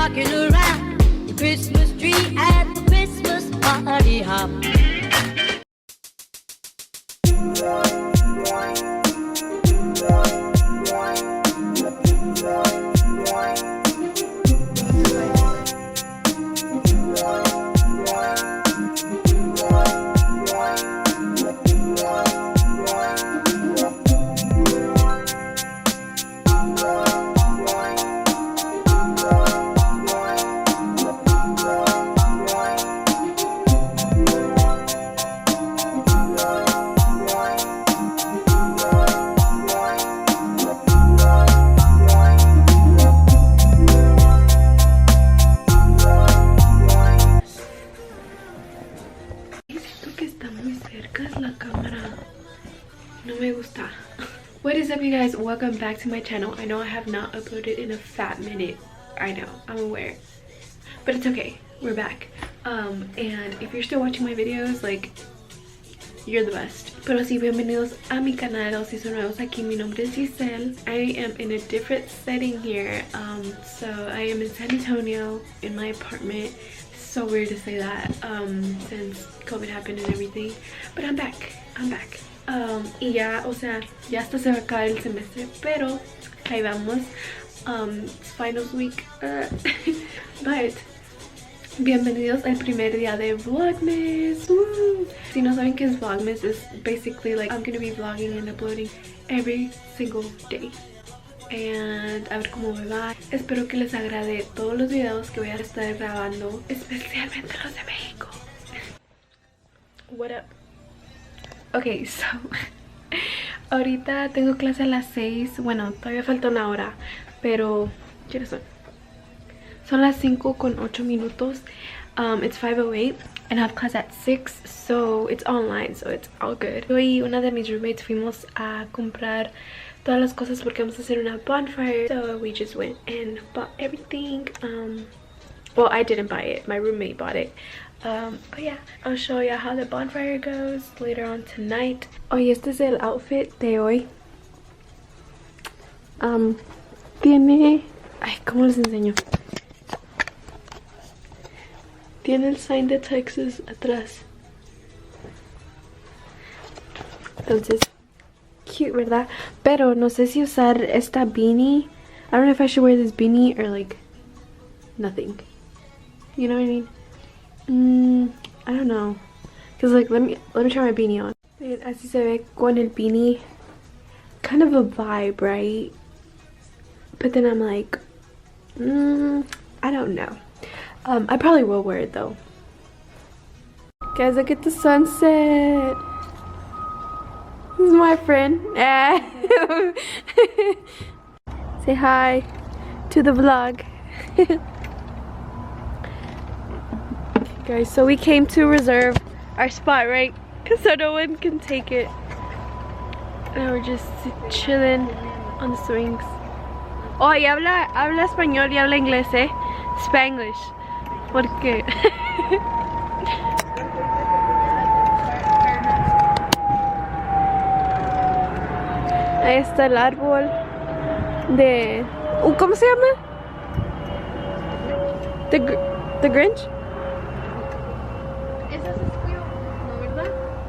rocking around the Christmas tree at the Christmas party hop. What is up, you guys? Welcome back to my channel. I know I have not uploaded in a fat minute. I know, I'm aware, but it's okay, we're back. And if you're still watching my videos, like, you're the best. Pero sí, bienvenidos a mi canal, o si son nuevos aquí, mi nombre es Giselle. I am in a different setting here. So I am in San Antonio in my apartment. So weird to say that since COVID happened and everything, but I'm back. Y ya, o sea, ya hasta se va a acabar el semestre, pero ahí vamos. Finals week. But bienvenidos al primer día de Vlogmas. Woo! Si no saben qué es Vlogmas, is basically like I'm gonna be vlogging and uploading every single day. And a ver cómo me va. Espero que les agrade todos los videos que voy a estar grabando, especialmente los de México. What up? Ok, so ahorita tengo clase a las 6. Bueno, todavía falta una hora, pero ¿qué son? Son las 5:08. It's 5:08 and I have class at 6, so it's online, so it's all good. Yo y una de mis roommates fuimos a comprar todas las cosas porque vamos a hacer una bonfire, so we just went and bought everything. Well, I didn't buy it, my roommate bought it. But yeah, I'll show you how the bonfire goes later on tonight. Hoy este es el outfit de hoy. Tiene... Ay, ¿cómo les enseño? Tiene el sign de Texas atrás. Entonces, cute, ¿verdad? Pero no sé si usar esta beanie. I don't know if I should wear this beanie or like nothing. You know what I mean? I don't know, cause like let me try my beanie on. Así se ve con el beanie, kind of a vibe, right? But then I'm like, I don't know. I probably will wear it though. Guys, look at the sunset. This is my friend. Say hi to the vlog. Guys, so we came to reserve our spot, right? So no one can take it. And we're just chilling on the swings. Oh, y habla español y habla inglés, eh? Spanglish. ¿Por qué? Ahí está el árbol de... ¿Cómo se llama? The Grinch?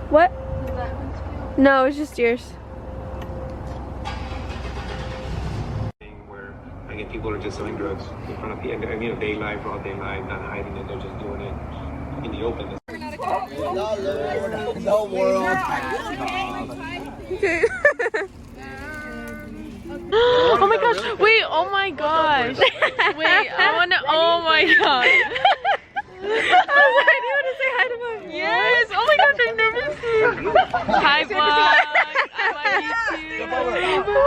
What? No, it's just yours. Where I get people are just selling drugs in front of people. I mean, day life, broad daylight, not hiding it. They're just doing it in the open. No world. Okay. Oh my gosh! Wait! Oh my gosh! Wait! I wanna. Oh my god! I was like, do you want to say hi to my vlog? Yes! Oh my gosh, I've never seen. Hi vlog! I'm on YouTube.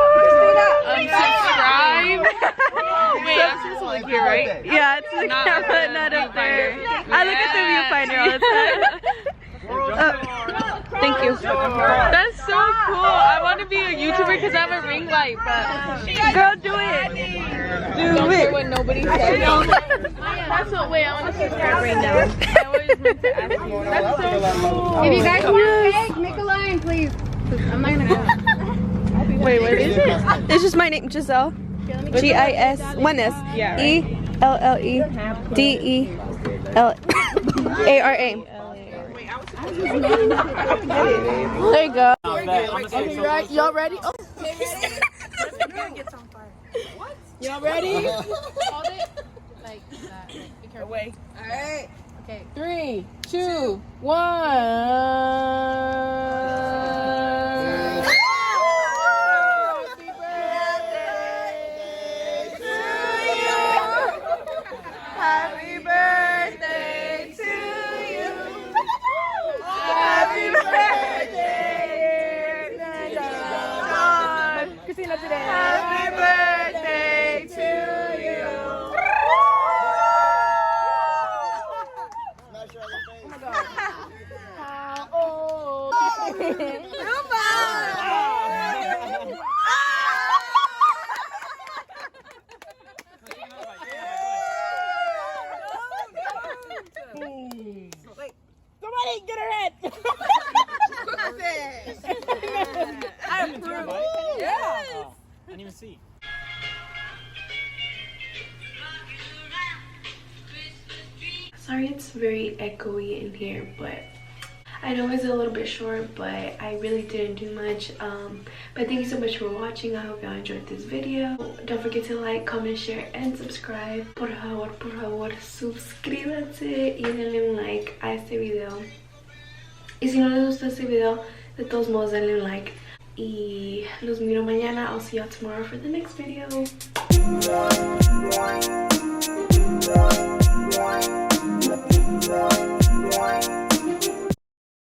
Subscribe. Wait, I'm supposed to look here, right? Yeah, it's the camera, not up there. I look at the viewfinder all the time. Thank you. That's so cool. I want to be a YouTuber because I have a ring light, but girl, do it. Do it. What nobody says. That's what. Wait, I want to subscribe right now. I always meant to ask you. That's so cool. If you guys want cake, make a line, please. I'm not gonna go. Wait, what is it? It's just my name, Giselle. G-I-S, one S. Yeah, E. LLEDELARA. There you go. Okay, y'all ready? Oh. Y'all ready? Hold it. Like that. Be careful. Away. All right. Okay. 3, 2, 1. Happy birthday to you. Happy birthday, dear John. Christina today. Happy birthday to you. Oh my God. How old? Somebody get her head. I'm through. Yes. I didn't even see. Sorry it's very echoey in here, but I know it's a little bit short, but I really didn't do much. But thank you so much for watching. I hope y'all enjoyed this video. Don't forget to like, comment, share, and subscribe. Por favor, suscríbanse y denle un like a este video. Y si no les gustó este video, de todos modos denle un like. Y los miro mañana. I'll see y'all tomorrow for the next video. Bye.